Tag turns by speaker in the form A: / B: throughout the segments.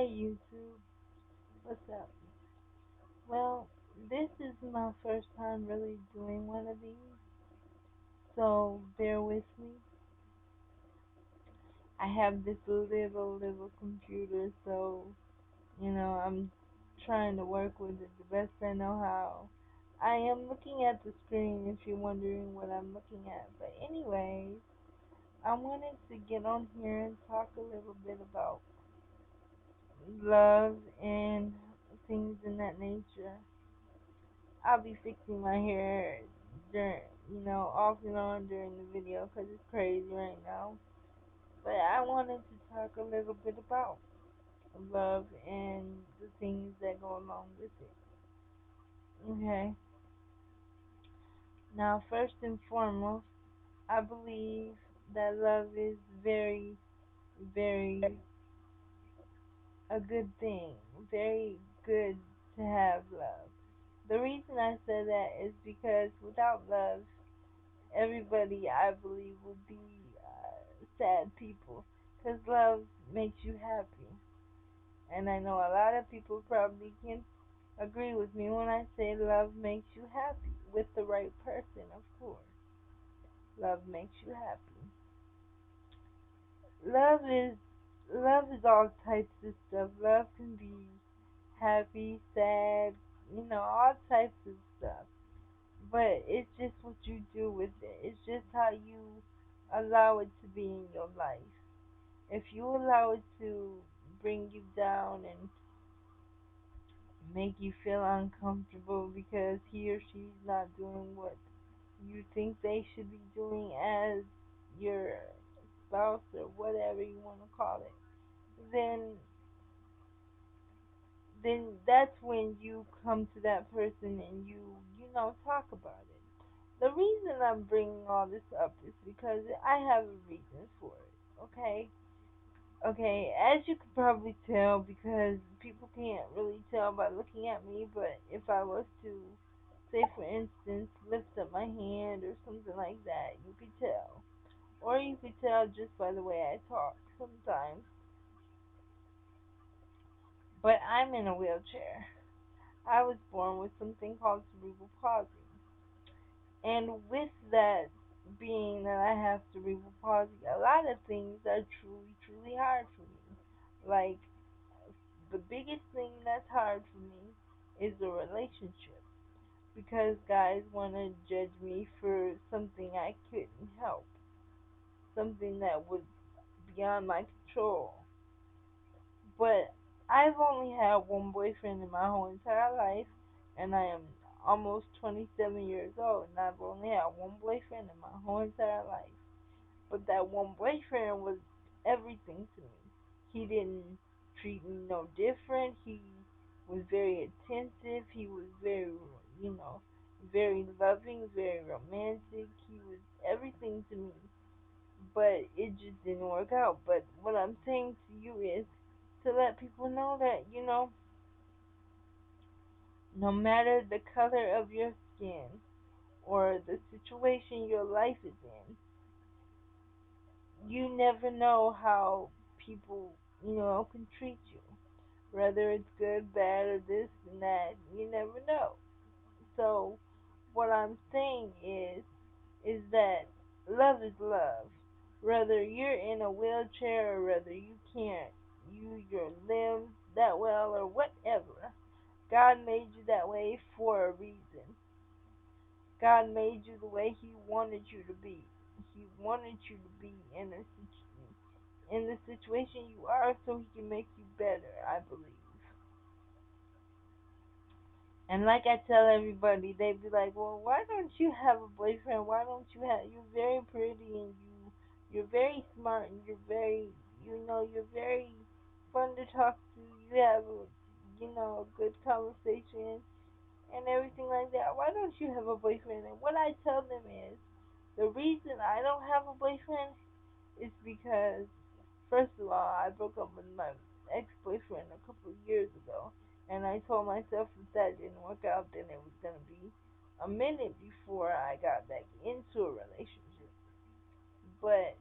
A: Hey YouTube, what's up? Well, this is my first time really doing one of these, so bear with me. I have this little computer, so I'm trying to work with it the best I know how. I am looking at the screen if you're wondering what I'm looking at, but anyways, I wanted to get on here and talk a little bit about love and things in that nature. I'll be fixing my hair during, off and on during the video 'cause it's crazy right now. But I wanted to talk a little bit about love and the things that go along with it. Okay. Now, first and foremost, I believe that love is very, very a good thing. Very good to have love. The reason I say that is because without love, everybody, I believe, will be sad people. Because love makes you happy. And I know a lot of people probably can agree with me when I say love makes you happy. With the right person, of course. Love makes you happy. Love is love is all types of stuff. Love can be happy, sad, all types of stuff. But it's just what you do with it. It's just how you allow it to be in your life. If you allow it to bring you down and make you feel uncomfortable because he or she's not doing what you think they should be doing as your spouse or whatever you want to call it, then that's when you come to that person and you talk about it. The reason I'm bringing all this up is because I have a reason for it. Okay, okay. As you can probably tell, because people can't really tell by looking at me, but if I was to say, for instance, lift up my hand or something like that, you could tell, or you could tell just by the way I talk sometimes. But I'm in a wheelchair. I was born with something called cerebral palsy. And with that being that I have cerebral palsy, a lot of things are truly, truly hard for me. Like, the biggest thing that's hard for me is a relationship. Because guys want to judge me for something I couldn't help. Something that was beyond my control. But I've only had one boyfriend in my whole entire life, and I am almost 27 years old, and I've only had one boyfriend in my whole entire life. But that one boyfriend was everything to me. He didn't treat me no different. He was very attentive. He was very, you know, very loving, very romantic. He was everything to me, but it just didn't work out. But what I'm saying to you is to let people know that, no matter the color of your skin or the situation your life is in, you never know how people, can treat you. Whether it's good, bad, or this and that, you never know. So, what I'm saying is that love is love. Whether you're in a wheelchair or whether you can't use your limbs that well or whatever, God made you that way for a reason. God made you the way He wanted you to be. He wanted you to be in the situation you are so He can make you better, I believe. And like I tell everybody, they be like, "Well, why don't you have a boyfriend? Why don't you have? You're very pretty and you're very smart and you're very fun to talk to. You have a good conversation and everything like that. Why don't you have a boyfriend?" And what I tell them is, the reason I don't have a boyfriend is because, first of all, I broke up with my ex-boyfriend a couple of years ago, and I told myself if that didn't work out, then it was gonna be a minute before I got back into a relationship. But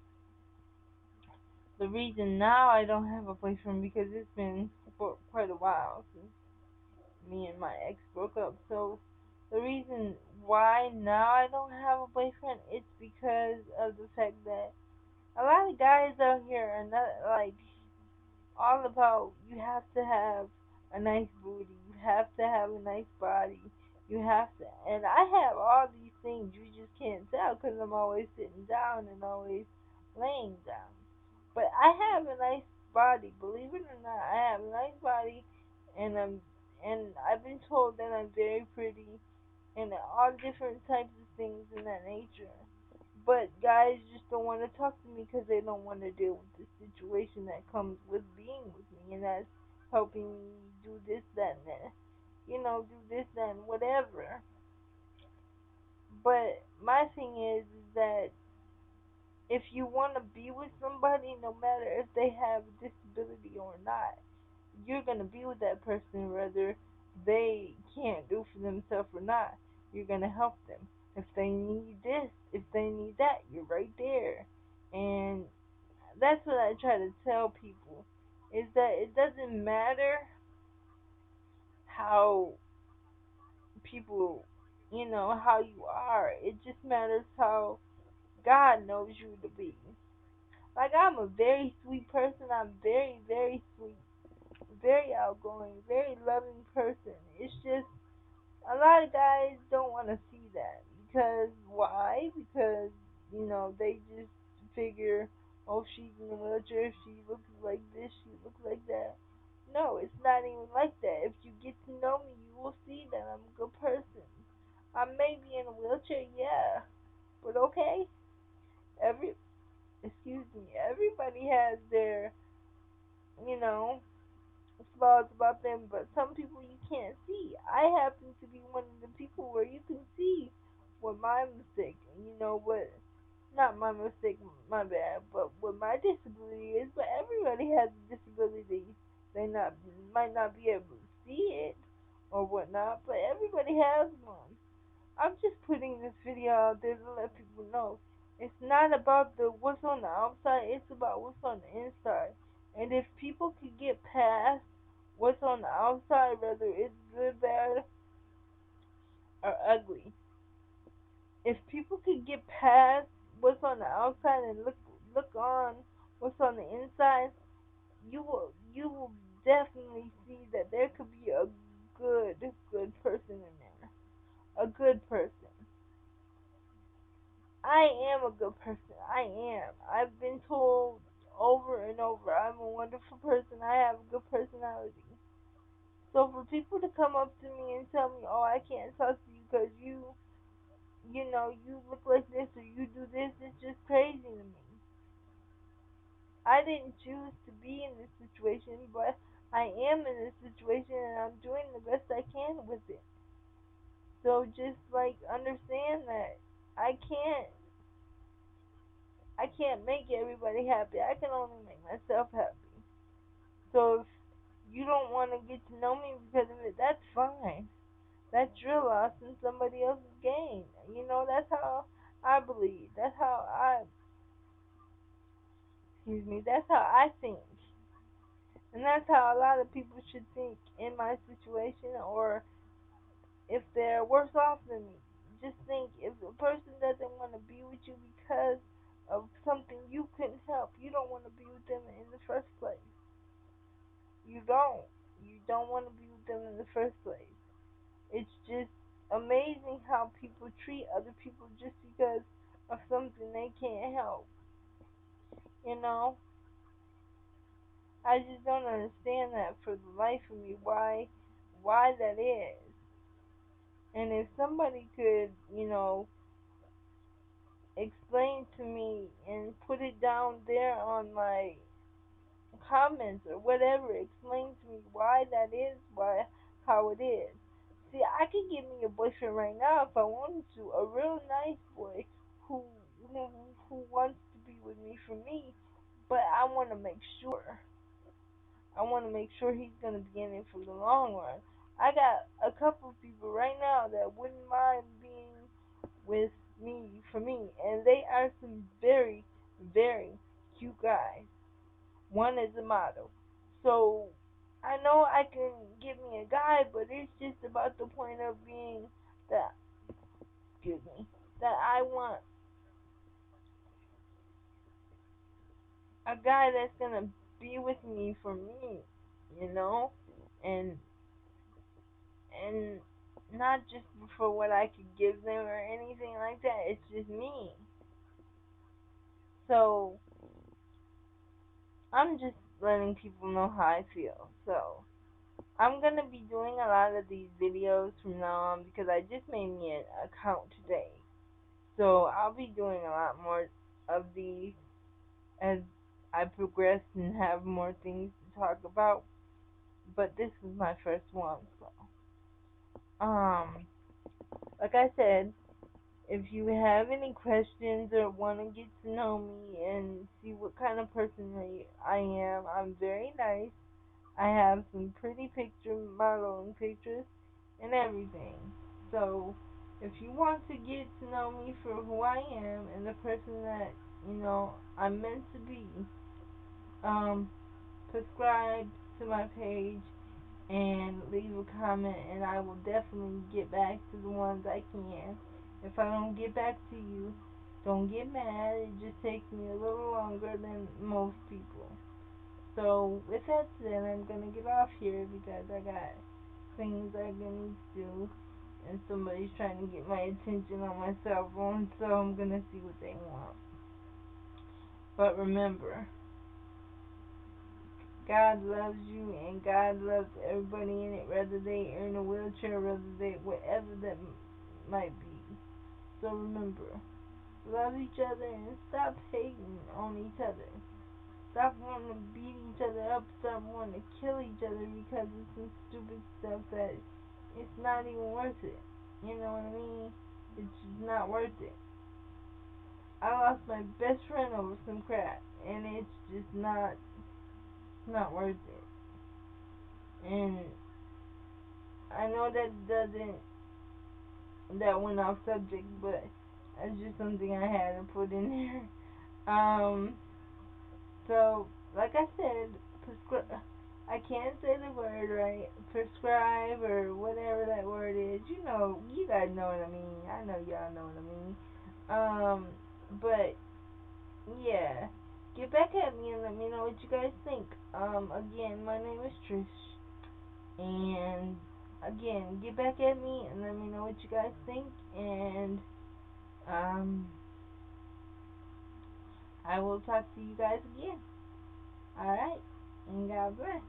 A: the reason now I don't have a boyfriend because it's been for quite a while since me and my ex broke up. So the reason why now I don't have a boyfriend is because of the fact that a lot of guys out here are not like all about you have to have a nice booty, you have to have a nice body, you have to, and I have all these things. You just can't tell because I'm always sitting down and always laying down. But I have a nice body, believe it or not. I have a nice body, and I've been told that I'm very pretty, and all different types of things in that nature. But guys just don't want to talk to me because they don't want to deal with the situation that comes with being with me, and that's helping me do this, that, and that. Do this, that, and whatever. But my thing is that if you want to be with somebody, no matter if they have a disability or not, you're gonna be with that person whether they can't do for themselves or not. You're gonna help them. If they need this, if they need that, you're right there. And that's what I try to tell people is that it doesn't matter how people, how you are. It just matters how God knows you to be. Like I'm a very sweet person. I'm very, very sweet, very outgoing, very loving person. It's just a lot of guys don't want to see that because why? Because they just figure, oh, she's in a wheelchair, she looks like this, she looks like that. No, it's not even like that. If you get to know me, you will see that I'm a good person. I may be in a wheelchair, yeah, but okay. Every excuse me, everybody has their you know flaws about them, but some people you can't see. I happen to be one of the people where you can see what my mistake, what, not my mistake, my bad, but what my disability is. But everybody has a disability. They not might not be able to see it or whatnot, but everybody has one. I'm just putting this video out there to let people know it's not about the what's on the outside, it's about what's on the inside. And if people could get past what's on the outside, whether it's good, bad, or ugly, if people could get past what's on the outside and look on what's on the inside, you will definitely see that there could be a good person in there, a good person. I am a good person. I am. I've been told over and over I'm a wonderful person. I have a good personality. So for people to come up to me and tell me, "Oh, I can't talk to you because you look like this or you do this," it's just crazy to me. I didn't choose to be in this situation, but I am in this situation and I'm doing the best I can with it. So just like understand that I can't I can't make everybody happy. I can only make myself happy. So if you don't want to get to know me because of it, that's fine. That's your loss and somebody else's gain. That's how I believe. That's how I think. And that's how a lot of people should think in my situation, or if they're worse off than me. Just think, if a person doesn't want to be with you because of something you couldn't help, you don't want to be with them in the first place. You don't. You don't want to be with them in the first place. It's just amazing how people treat other people just because of something they can't help. You know, I just don't understand that for the life of me. Why that is. And if somebody could, explain to me and put it down there on my comments or whatever, explain to me why that is, why how it is. See, I could get me a boyfriend right now if I wanted to, a real nice boy who who, who wants to be with me for me, but I want to make sure he's gonna be in it for the long run. I got a couple of people right now that wouldn't mind being with me for me, and they are some very, very cute guys. One is a model. So I know I can get me a guy, but it's just about the point of being that, excuse me, that I want a guy that's gonna be with me for me, you know, and and not just for what I could give them or anything like that. It's just me. So I'm just letting people know how I feel. So I'm gonna be doing a lot of these videos from now on because I just made me an account today. So I'll be doing a lot more of these as I progress and have more things to talk about. But this is my first one, so like I said, if you have any questions or want to get to know me and see what kind of person I am, I'm very nice. I have some pretty modeling pictures and everything. So, if you want to get to know me for who I am and the person that, I'm meant to be, um, subscribe to my page and leave a comment, and I will definitely get back to the ones I can. If I don't get back to you, don't get mad. It just takes me a little longer than most people. So, with that said, I'm gonna get off here because I got things I need to do, and somebody's trying to get my attention on my cell phone, so I'm gonna see what they want. But remember, God loves you, and God loves everybody in it, whether they are in a wheelchair, whether they, whatever that might be. So remember, love each other and stop hating on each other. Stop wanting to beat each other up. Stop wanting to kill each other because of some stupid stuff that it's not even worth it. You know what I mean? It's just not worth it. I lost my best friend over some crap, and it's just not worth it. And I know that went off subject, but that's just something I had to put in there. So like I said, I can't say the word right. Prescribe or whatever that word is. You guys know what I mean. I know y'all know what I mean. But yeah, get back at me and let me know what you guys think. Again, my name is Trish, and again, get back at me and let me know what you guys think, and um, I will talk to you guys again. All right, and God bless.